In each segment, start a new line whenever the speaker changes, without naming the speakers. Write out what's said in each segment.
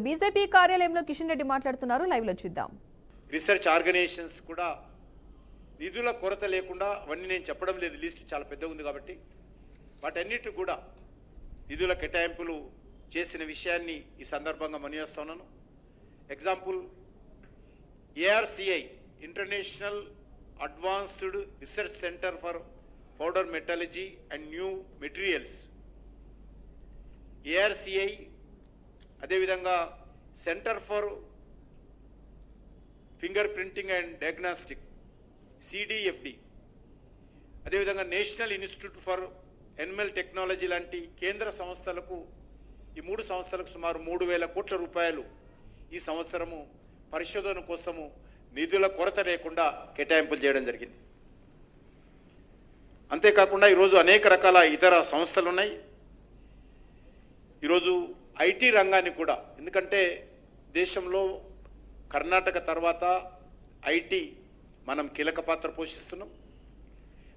BJP కార్యాలయంలో కిషన్ రెడ్డి మాట్లాడుతున్నారు. Live లో చూద్దాం.
రీసెర్చ్ ఆర్గనైజేషన్స్ కూడా నిధుల కొరత లేకుండా అవన్నీ నేను చెప్పడం లేదు, లిస్ట్ చాలా పెద్దగా ఉంది కాబట్టి వాటన్నిటి కూడా నిధుల కేటాయింపులు చేసిన విషయాన్ని ఈ సందర్భంగా మనవిస్తున్నాను. Example ARCI international advanced research centre for powder metallurgy and new materials, ARCI, అదేవిధంగా centre for finger printing and diagnostic CDFD, అదేవిధంగా national institute for animal technology లాంటి కేంద్ర సంస్థలకు, ఈ 3 సంస్థలకు సుమారు 3,000 కోట్ల రూపాయలు ఈ సంవత్సరము పరిశోధన కోసము నిధుల కొరత లేకుండా కేటాయింపులు చేయడం జరిగింది. అంతేకాకుండా ఈరోజు అనేక రకాల ఇతర సంస్థలు ఉన్నాయి. ఈరోజు ఐటీ రంగాన్ని కూడా, ఎందుకంటే దేశంలో కర్ణాటక తర్వాత ఐటీ మనం కీలక పాత్ర పోషిస్తున్నాం.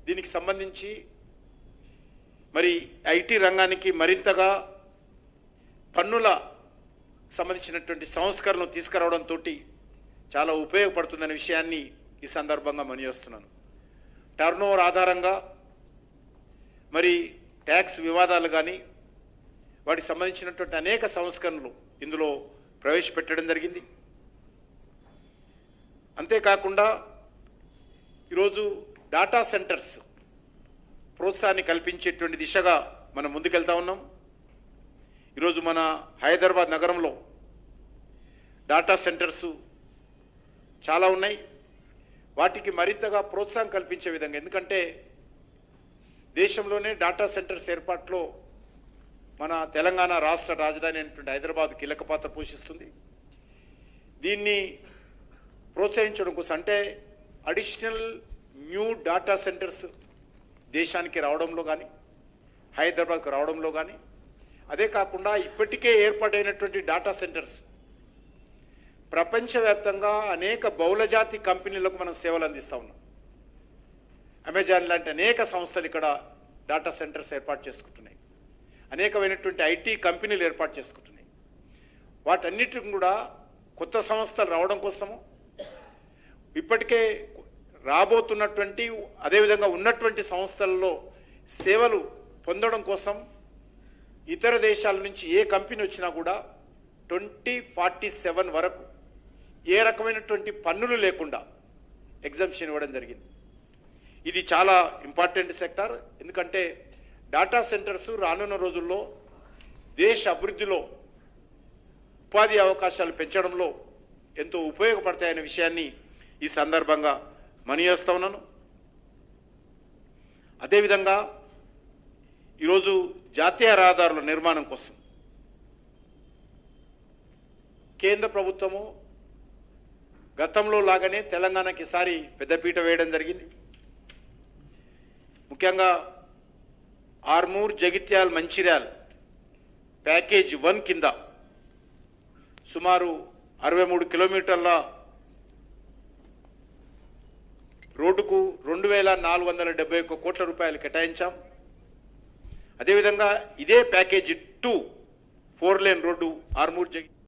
దీనికి సంబంధించి మరి ఐటీ రంగానికి మరింతగా పన్నుల సంబంధించినటువంటి సంస్కరణలు తీసుకురావడంతో చాలా ఉపయోగపడుతుందనే విషయాన్ని ఈ సందర్భంగా మనవిస్తున్నాను. టర్నోవర్ ఆధారంగా మరి ట్యాక్స్ వివాదాలు కానీ వాటికి సంబంధించినటువంటి అనేక సంస్కరణలు ఇందులో ప్రవేశపెట్టడం జరిగింది. అంతేకాకుండా ఈరోజు డాటా సెంటర్స్ ప్రోత్సాహాన్ని కల్పించేటువంటి దిశగా మనం ముందుకెళ్తా ఉన్నాం. ఈరోజు మన హైదరాబాద్ నగరంలో డాటా సెంటర్స్ చాలా ఉన్నాయి. వాటికి మరింతగా ప్రోత్సాహం కల్పించే విధంగా, ఎందుకంటే దేశంలోనే డాటా సెంటర్స్ ఏర్పాటులో మన తెలంగాణ రాష్ట్ర రాజధాని అయినటువంటి హైదరాబాద్ కీలక పాత్ర పోషిస్తుంది. దీన్ని ప్రోత్సహించడం కోసం, అంటే అడిషనల్ న్యూ డాటా సెంటర్స్ దేశానికి రావడంలో కానీ, హైదరాబాద్కు రావడంలో కానీ, అదే కాకుండా ఇప్పటికే ఏర్పాటైనటువంటి డాటా సెంటర్స్ ప్రపంచవ్యాప్తంగా అనేక బహుళజాతి కంపెనీలకు మనం సేవలు అందిస్తూ ఉన్నాం. అమెజాన్ లాంటి అనేక సంస్థలు ఇక్కడ డాటా సెంటర్స్ ఏర్పాటు చేసుకుంటున్నాయి. అనేకమైనటువంటి ఐటీ కంపెనీలు ఏర్పాటు చేసుకుంటున్నాయి. వాటన్నిటిని కూడా కొత్త సంస్థలు రావడం కోసము, ఇప్పటికే రాబోతున్నటువంటి అదేవిధంగా ఉన్నటువంటి సంస్థలలో సేవలు పొందడం కోసం ఇతర దేశాల నుంచి ఏ కంపెనీ వచ్చినా కూడా 2047 వరకు ఏ రకమైనటువంటి పన్నులు లేకుండా ఎగ్జంప్షన్ ఇవ్వడం జరిగింది. ఇది చాలా ఇంపార్టెంట్ సెక్టార్, ఎందుకంటే డాటా సెంటర్స్ రానున్న రోజుల్లో దేశ అభివృద్ధిలో ఉపాధి అవకాశాలు పెంచడంలో ఎంతో ఉపయోగపడతాయనే విషయాన్ని ఈ సందర్భంగా మనవిస్తూ ఉన్నాను. అదేవిధంగా ఈరోజు జాతీయ రహదారుల నిర్మాణం కోసం కేంద్ర ప్రభుత్వము గతంలో లాగానే తెలంగాణకి ఈసారి పెద్దపీట వేయడం జరిగింది. ముఖ్యంగా ఆర్మూర్, జగిత్యాల్, మంచిర్యాల్ ప్యాకేజ్ 1 కింద సుమారు 63 కిలోమీటర్ల రోడ్డుకు 2,471 కోట్ల రూపాయలు కేటాయించాం. అదేవిధంగా ఇదే ప్యాకేజీ 2 4 లేన్ రోడ్డు ఆర్మూర్